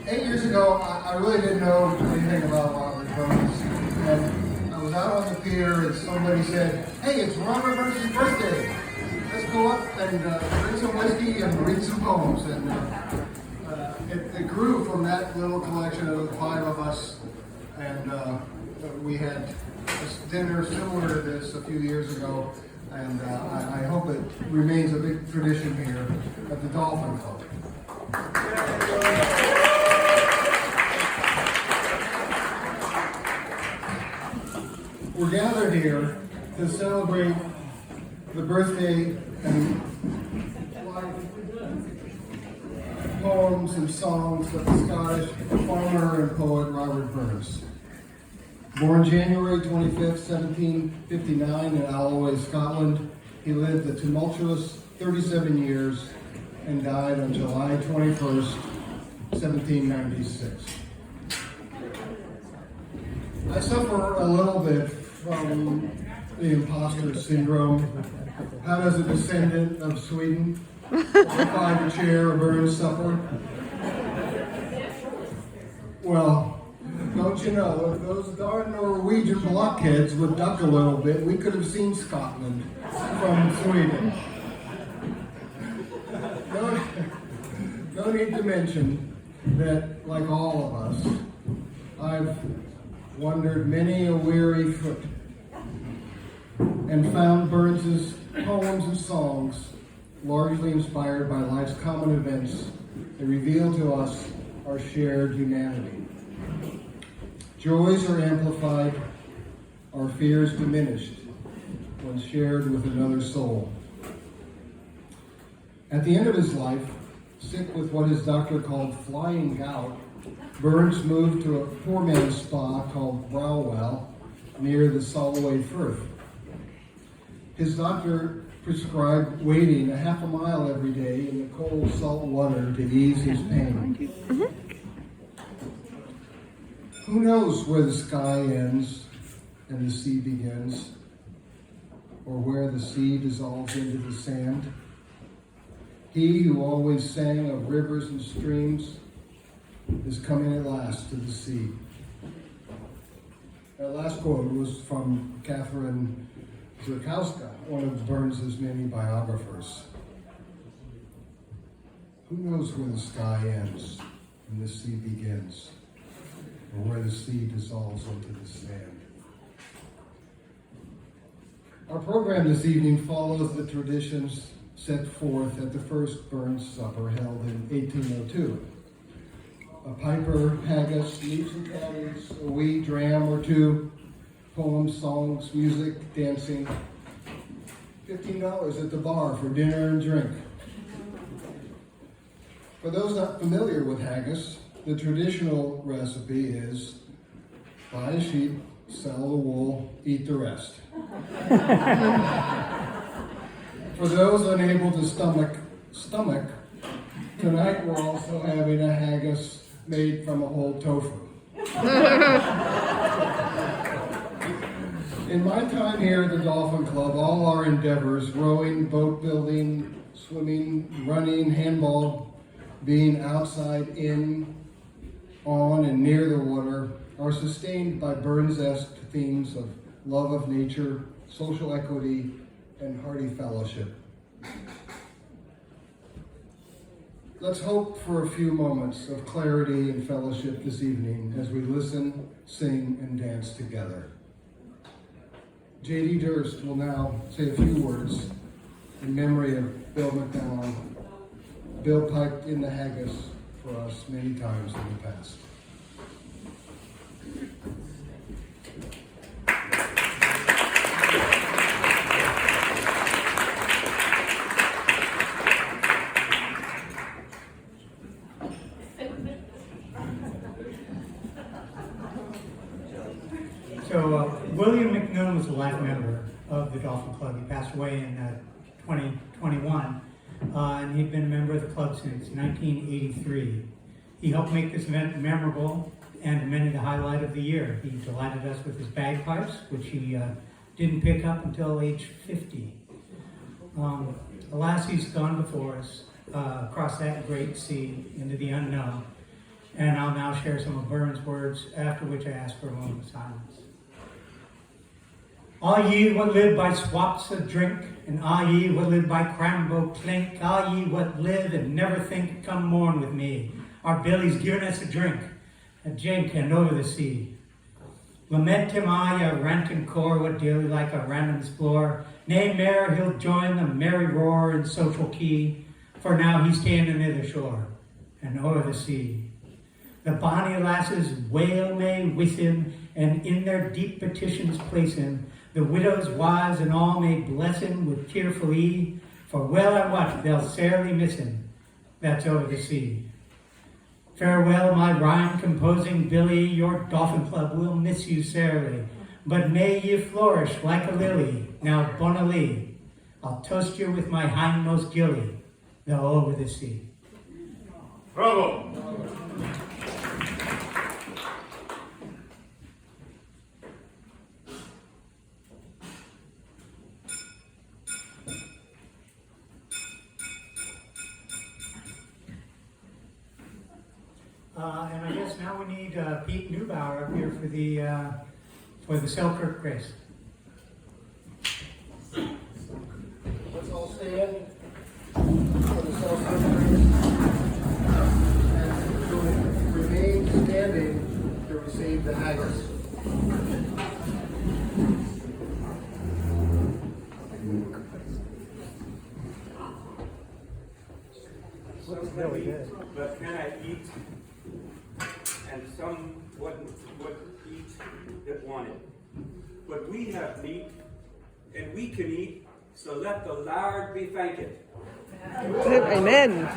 8 years ago, I really didn't know anything about Robert Burns. And I was out on the pier and somebody said, hey, it's Robert Burns' birthday. Let's go up and drink some whiskey and read some poems. And it grew from that little collection of the 5 of us. And we had a dinner similar to this a few years ago. And I hope it remains a big tradition here at the Dolphin Club. We're gathered here to celebrate the birthday and poems and songs of the Scottish farmer and poet Robert Burns. Born January 25th, 1759 in Alloway, Scotland, he lived a tumultuous 37 years and died on July 21st, 1796. I suffer a little bit from the imposter syndrome. How does a descendant of Sweden find a chair of Burns' supper? Well, don't you know, if those darn Norwegian blockheads would duck a little bit, we could have seen Scotland from Sweden. No need to mention that, like all of us, I've wandered many a weary foot and found Burns' poems and songs largely inspired by life's common events that reveal to us our shared humanity. Joys are amplified, our fears diminished when shared with another soul. At the end of his life, sick with what his doctor called flying gout, Burns moved to a poor man's spa called Browell near the Solway Firth. His doctor prescribed wading a half a mile every day in the cold salt water to ease his pain. Who knows where the sky ends and the sea begins, or where the sea dissolves into the sand? He who always sang of rivers and streams is coming at last to the sea. That last quote was from Catherine Zerkowska, one of Burns' many biographers. Who knows where the sky ends and the sea begins, or where the sea dissolves into the sand? Our program this evening follows the traditions set forth at the first Burns Supper held in 1802. A piper, haggis, meats and patties, a wee dram or two, poems, songs, music, dancing. $15 at the bar for dinner and drink. For those not familiar with haggis, the traditional recipe is buy a sheep, sell the wool, eat the rest. For those unable to stomach, tonight we're also having a haggis made from a whole tofu. In my time here at the Dolphin Club, all our endeavors, rowing, boat building, swimming, running, handball, being outside, in, on, and near the water, are sustained by Burns-esque themes of love of nature, social equity, and hearty fellowship. Let's hope for a few moments of clarity and fellowship this evening as we listen, sing, and dance together. J.D. Durst will now say a few words in memory of Bill McDowell. Bill piped in the haggis for us many times in the past. So William McNoon was a life member of the Dolphin Club. He passed away in 2021, and he'd been a member of the club since 1983. He helped make this event memorable and many the highlight of the year. He delighted us with his bagpipes, which he didn't pick up until age 50. Alas, he's gone before us, across that great sea into the unknown. And now share some of Burns' words, after which I ask for a moment of silence. All ye what live by swaps of drink, and all ye what live by crambo clink, all ye what live and never think, come mourn with me. Our Billy's given us a drink, a jink and over the sea. Lament him I, a ranting core, what daily like a random explore. Nay, mayor, he'll join the merry roar in social key, for now he's standing near the shore, and o'er the sea. The bonny lasses wail may with him, and in their deep petitions place him. The widows, wives, and all may bless him with tearful ee, for well I wot they'll sarely miss him, that's over the sea. Farewell, my rhyme-composing Billy, your Dolphin Club will miss you sarely, but may ye flourish like a lily. Now, Bonali, I'll toast you with my hindmost gilly, though over the sea. Bravo! And I guess now we need Pete Neubauer up here for the Selkirk Grace. Let's all stand for the self-ceremony and to remain standing to receive the haggis. But can I eat? And some wouldn't eat that wanted. But we have meat, and we can eat, so let the Lord be thanked. Amen.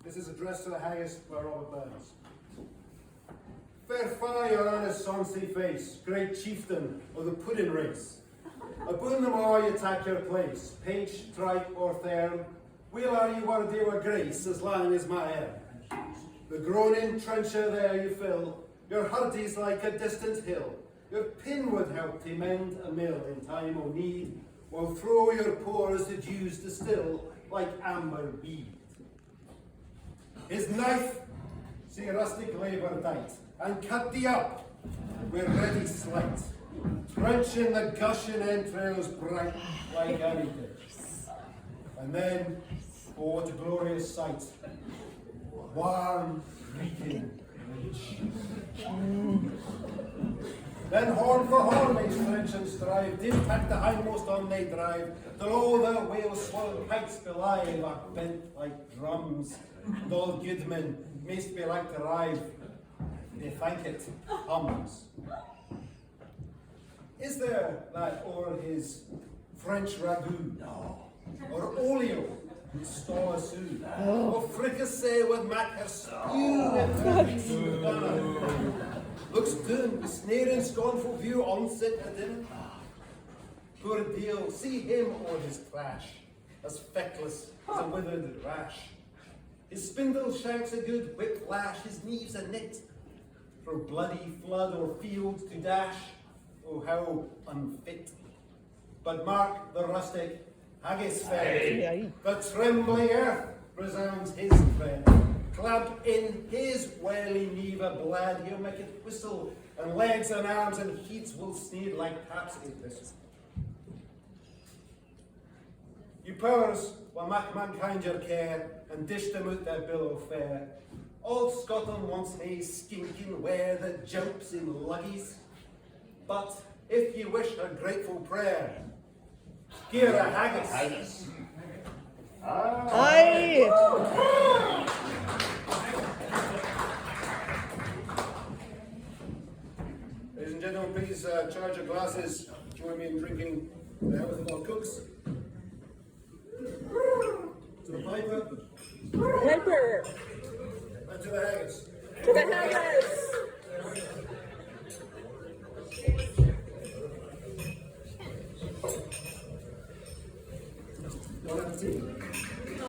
This is addressed to the haggis by Robert Burns. Fair fie your honest sonsy face, great chieftain of the pudding race. Aboon them all you take your place, pinch, tripe, or thern. Weel are you worthy of grace as long as my air. The groaning trencher there you fill, your hurdy's like a distant hill. Your pin would help to mend a mill in time o' need, while through your pores the dews distill like amber bead. His knife, see rustic labour dight, and cut thee up with ready slight, trenching the gushing entrails bright like any ditch. And then, oh what a glorious sight, warm, reeking, rich. Then horn for horn they stretch and strive, did pack the hindmost on they drive, till all the whale-swallowed pikes belive are bent like drums, and all good men mayst be like to rive, they think it hums. Is there that o'er his French ragout, or olio with stall sous, or fricassee with mackerel stew, looks done with snare and scornful view on sit at dinner. Poor deal, see him or his trash, as feckless as a withered rash. His spindle shanks a good whiplash, his knees a knit. For bloody flood or field to dash, oh how unfit. But mark the rustic haggis fed, the trembling earth resounds his tread. Clamped in his welly knee a blad, he'll make it whistle, and legs and arms and heats will sneer like taps in this. You powers will make mankind your care, and dish them out their bill of fare. All Scotland wants nae skinking ware that jumps in luggies. But if ye wish a grateful prayer, give her a haggis. Haggis. Aye. Ladies and gentlemen, please charge your glasses. Join me in drinking the health of our cooks. To the piper Piper. and to the haggis. To the haggis.